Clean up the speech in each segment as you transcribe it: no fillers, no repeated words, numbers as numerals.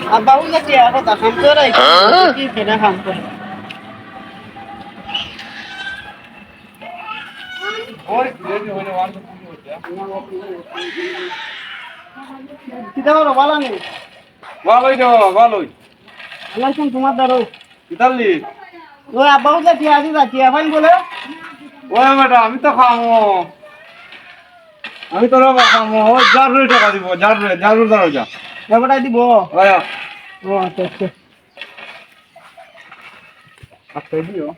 Abah udah dia aku tak hampir aja. Ini kena hampir. Kita orang bala nih. ভালোই তো ভালোই Langsung cuma taruh. কিতালি ওই আব্বা উঠে কি আজি যাচ্ছি এখন বলে ওই বেটা আমি তো খামো আমি তো রবা খামো ও জারুরি টাকা দিব জারুর দাঁড়ো যা এবারটাই দিব ওই ও আচ্ছা আচ্ছা আচ্ছা দিও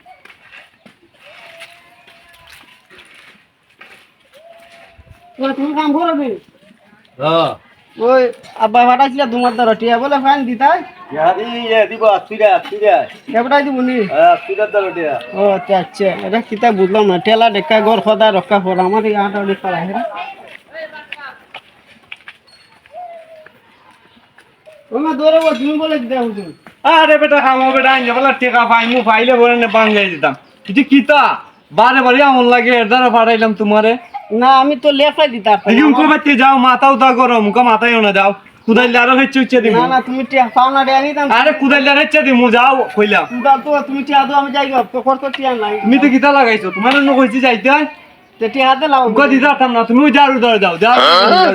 তুমি কাম করবি হ্যাঁ ওই আব্বা ফাটাইছিল তোমার দ্বারা টিয়া বলে ফাইন দিতাই ইয়াদি দিব আত্মীরা এবারটাই দিব নি আত্মীরার দাঁড়ো দিয়া ও আচ্ছা আচ্ছা এটা কিতা বুঝলাম না টেলা ডেকা ঘর খদা রক্ষা পর আমার এই আটা অনেক পারা হ্যাঁ ওমা দৌড়ে বল তুমি বলে দিতে হুজুর আরে বেটা খামো বেটা আইন বলা টেকা পাইমু পাইলে বলে না বাঙ্গাই দিতাম এটি কিতা বারে বারে আমন লাগে এর দ্বারা পাঠাইলাম তোমারে না আমি তো লেফাই দিতাম ইউম কো বাচ্চে যাও মাথাও দা গরম কো মাথায়ও না যাও কুদাইলে আরো হচ্ছে উচ্চে দিমু না না তুমি টিয়া পাওনা ডে আনিতাম আরে কুদাইলে হচ্ছে দিমু যাও কইলাম তুমি টিয়া দো আমি যাই গো তোর তো টিয়া নাই তুমি তো কিতা লাগাইছো তোমার অন্য কইছি যাইতে তে টিয়া হাতে লাও গো দিতাম না তুমি জারু ধরে যাও যাও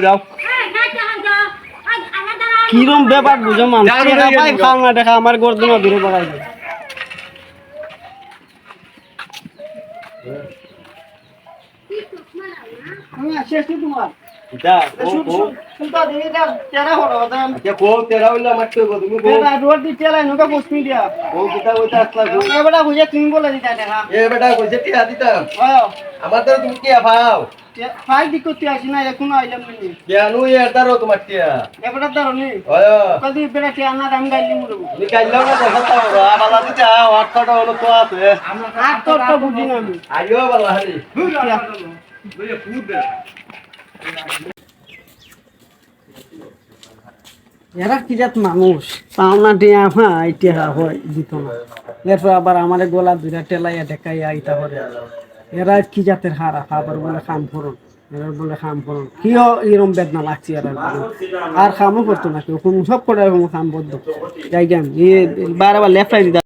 যাও কিরম ব্যাপার বুঝো মান টিয়া পাই পাওনা দেখা আমার গর্দনা দূরে বাগাই দে আমি শেষ তোমার কিতা শুনতা দিই যা তেরা হলো দাম কে কো তেরা হইলা মারতে গো তুমি কো তেরা রোড দি তেলা নকা পোস্ট দিয়া ও কিতা কইতা আসলা গো এ বড়া বুঝে তুমি বলে দিতা দেখা এ বেটা কইছে টিয়া দিতাম ও আমাদের তুমি কি আফাও ফাই দি করতে আসি না এখন আইলাম নি কেন এর দ্বারো তোমার টিয়া এ বড়া দাও নি ওয় কদি বেড়া টিয়া না দাম গাইলি মুরু তুমি কাইলাও না দেখা তো আবালা দিতা ওয়াটটা হলো তো আছে আর তোর তো বুঝি না আমি আইও বালা হারি এরা কি জাত মানুষ পাওনা টিয়া ভাই টিয়া হয় দিত না এরপর আবার আমার গলা দুইটা টেলাইয়া ঢেকাইয়া আইতা করে এরা কি জাতের হারা খাবার বলে খাম করুন এরা বলে খাম করুন কি এরম বেদনা লাগছে এরা আর খামও করতো না কেউ সব করে খাম বদ্ধ যাই গেম বারে বার লেফট দিতা